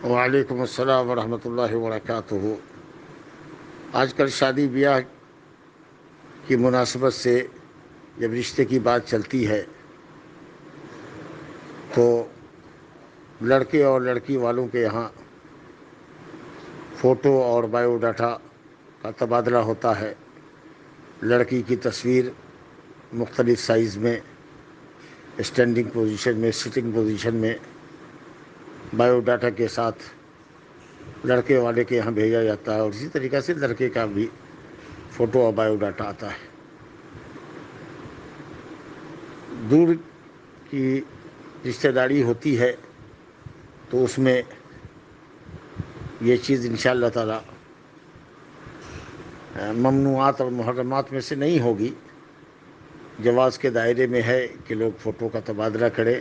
وعلیکم السلام ورحمۃ اللہ وبرکاتہ۔ آج کل شادی بیاہ کی مناسبت سے جب رشتے کی بات چلتی ہے تو لڑکے اور لڑکی والوں کے یہاں فوٹو اور بایو ڈاٹا کا تبادلہ ہوتا ہے۔ لڑکی کی تصویر مختلف سائز میں، اسٹینڈنگ پوزیشن میں، سٹنگ پوزیشن میں بایو ڈاٹا کے ساتھ لڑکے والے کے یہاں بھیجا جاتا ہے، اور اسی طریقے سے لڑکے کا بھی فوٹو اور بایو ڈاٹا آتا ہے۔ دور کی رشتہ داری ہوتی ہے تو اس میں یہ چیز انشاءاللہ تعالی ممنوعات اور محرمات میں سے نہیں ہوگی، جواز کے دائرے میں ہے کہ لوگ فوٹو کا تبادلہ کریں،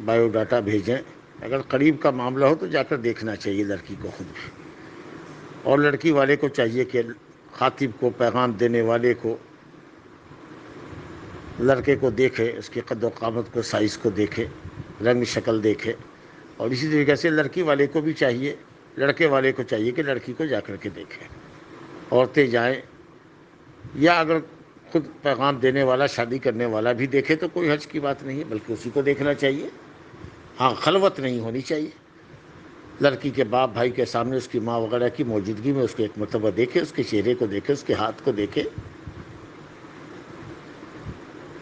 بایو ڈاٹا بھیجیں۔ اگر قریب کا معاملہ ہو تو جا کر دیکھنا چاہیے لڑکی کو خود بھی، اور لڑکی والے کو چاہیے کہ خاطب کو، پیغام دینے والے کو، لڑکے کو دیکھے، اس کی قد و قامت کو، سائز کو دیکھے، رنگ شکل دیکھے، اور اسی طریقے سے لڑکی والے کو بھی چاہیے، لڑکے والے کو چاہیے کہ لڑکی کو جا کر کے دیکھے۔ عورتیں جائیں یا اگر خود پیغام دینے والا، شادی کرنے والا بھی دیکھے تو کوئی حرج کی بات نہیں ہے، بلکہ اسی کو دیکھنا چاہیے۔ ہاں، خلوت نہیں ہونی چاہیے۔ لڑکی کے باپ بھائی کے سامنے، اس کی ماں وغیرہ کی موجودگی میں اس کو ایک مرتبہ دیکھے، اس کے چہرے کو دیکھے، اس کے ہاتھ کو دیکھے۔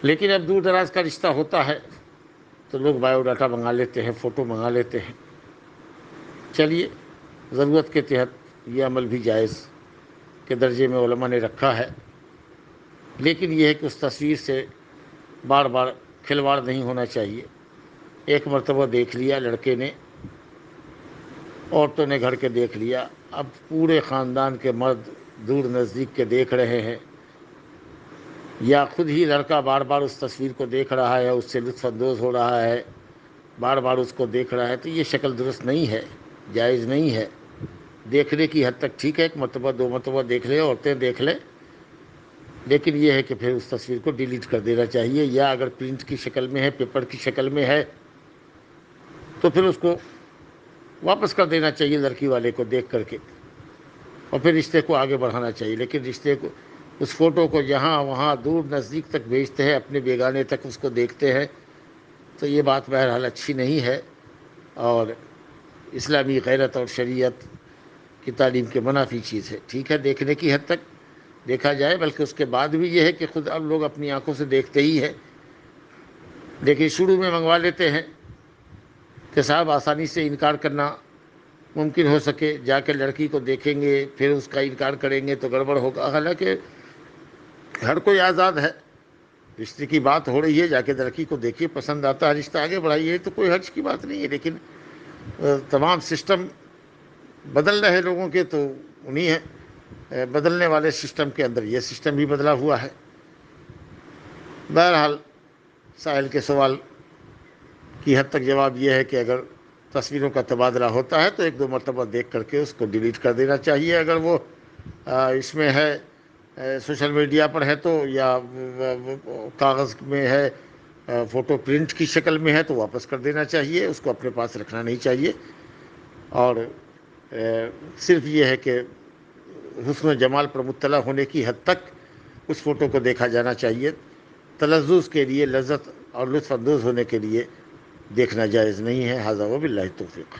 لیکن اب دور دراز کا رشتہ ہوتا ہے تو لوگ بایو ڈاٹا منگا لیتے ہیں، فوٹو منگا لیتے ہیں۔ چلیے، ضرورت کے تحت یہ عمل بھی جائز کے درجے میں علماء نے رکھا ہے، لیکن یہ ہے کہ اس تصویر سے بار بار کھلواڑ نہیں ہونا چاہیے۔ ایک مرتبہ دیکھ لیا لڑکے نے، عورتوں نے گھر کے دیکھ لیا، اب پورے خاندان کے مرد دور نزدیک کے دیکھ رہے ہیں، یا خود ہی لڑکا بار بار اس تصویر کو دیکھ رہا ہے، اس سے لطف اندوز ہو رہا ہے، بار بار اس کو دیکھ رہا ہے، تو یہ شکل درست نہیں ہے، جائز نہیں ہے۔ دیکھنے کی حد تک ٹھیک ہے، ایک مرتبہ دو مرتبہ دیکھ لیں، عورتیں دیکھ لیں، لیکن یہ ہے کہ پھر اس تصویر کو ڈیلیٹ کر دینا چاہیے، یا اگر پرنٹ کی شکل میں ہے، پیپر کی شکل میں ہے، تو پھر اس کو واپس کر دینا چاہیے لڑکی والے کو دیکھ کر کے، اور پھر رشتے کو آگے بڑھانا چاہیے۔ لیکن رشتے کو، اس فوٹو کو جہاں وہاں دور نزدیک تک بھیجتے ہیں، اپنے بیگانے تک اس کو دیکھتے ہیں، تو یہ بات بہرحال اچھی نہیں ہے، اور اسلامی غیرت اور شریعت کی تعلیم کے منافی چیز ہے۔ ٹھیک ہے، دیکھنے کی حد تک دیکھا جائے، بلکہ اس کے بعد بھی یہ ہے کہ خود اب لوگ اپنی آنکھوں سے دیکھتے ہی ہیں، لیکن شروع میں منگوا لیتے ہیں کہ صاحب آسانی سے انکار کرنا ممکن ہو سکے، جا کے لڑکی کو دیکھیں گے پھر اس کا انکار کریں گے تو گڑبڑ ہوگا۔ حالانکہ ہر کوئی آزاد ہے، رشتے کی بات ہو رہی ہے، جا کے لڑکی کو دیکھیے، پسند آتا ہے رشتہ آگے بڑھائیے، تو کوئی حرج کی بات نہیں ہے۔ لیکن تمام سسٹم بدل رہے لوگوں کے، تو انہی ہے بدلنے والے سسٹم کے اندر یہ سسٹم بھی بدلا ہوا ہے۔ بہرحال سائل کے سوال کی حد تک جواب یہ ہے کہ اگر تصویروں کا تبادلہ ہوتا ہے تو ایک دو مرتبہ دیکھ کر کے اس کو ڈیلیٹ کر دینا چاہیے۔ اگر وہ اس میں ہے، سوشل میڈیا پر ہے تو، یا کاغذ میں ہے، فوٹو پرنٹ کی شکل میں ہے، تو واپس کر دینا چاہیے، اس کو اپنے پاس رکھنا نہیں چاہیے۔ اور صرف یہ ہے کہ حسن و جمال پر مطلع ہونے کی حد تک اس فوٹو کو دیکھا جانا چاہیے، تلذذ کے لیے، لذت اور لطف اندوز ہونے کے لیے دیکھنا جائز نہیں ہے۔ ھذا وباللہ التوفیق۔